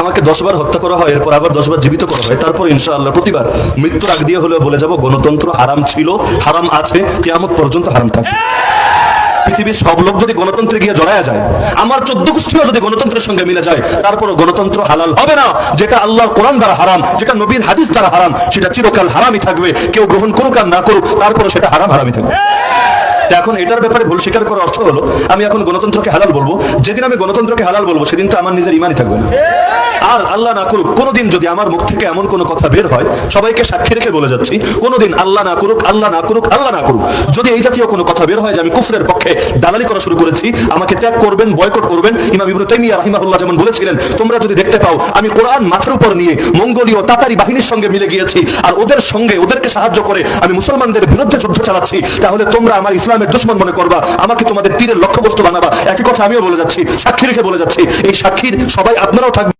আমাকে 10 বার হত্যা করা হয়, এরপর আবার 10 বার জীবিত করা হয়, তারপর ইনশাআল্লাহ প্রতিবার মৃত্যুর আগ দিয়ে হলেও বলে যাব গণতন্ত্র হারাম ছিল, হারাম আছে, কিয়ামত পর্যন্ত হারাম থাকবে। পৃথিবীর সব লোক যদি গণতন্ত্রে গিয়ে জড়ায়া যায়, আমার 14 গোষ্ঠীও যদি গণতন্ত্রের সঙ্গে মিলে যায়, তারপরও গণতন্ত্র হালাল হবে না। যেটা আল্লাহর কোরআন দ্বারা হারাম, যেটা নবীর হাদিস দ্বারা হারাম, সেটা চিরকাল হারামই থাকবে। কেউ গ্রহণ করুক আর না করুক, তারপরও সেটা হারামই থাকবে। এখন এটার ব্যাপারে ভুল স্বীকার করার অর্থ হলো আমি এখন গণতন্ত্রকে হালাল বলবো। যেদিন আমি গণতন্ত্রকে হালাল বলবো, সেদিন তো আমার নিজের ইমানই থাকবে না। আর আল্লাহ না করুক কোনোদিন যদি আমার মুখ থেকে এমন কোনো কথা বের হয়, সবাইকে সাক্ষী রেখে বলে যাচ্ছি, কোনোদিন আল্লাহ না করুক, আল্লাহ না করুক, আল্লাহ না করুক, যদি এই জাতীয় কোনো কথা বের হয় যে আমি কুফরের পক্ষে দালালি করা শুরু করেছি, আমাকে ত্যাগ করবেন, বয়কট করবেন। ইমাম ইবনে তাইমিয়া রাহিমাহুল্লাহ যেমন বলেছিলেন, তোমরা যদি দেখতে পাও আমি কোরআন মাথার উপর নিয়ে মঙ্গোলীয় তাতারি বাহিনীর সঙ্গে মিলে গিয়েছি আর ওদের সঙ্গে ওদেরকে সাহায্য করে আমি মুসলমানদের বিরুদ্ধে যুদ্ধ চালাচ্ছি, তাহলে তোমরা আমার ইসলামের দুশমন মনে করবা, আমাকে তোমাদের তীরের লক্ষ্যবস্তু বানাবা। একই কথা আমিও বলে যাচ্ছি, সাক্ষী রেখে বলে যাচ্ছি, এই সাক্ষীর সবাই আপনারাও থাকবেন।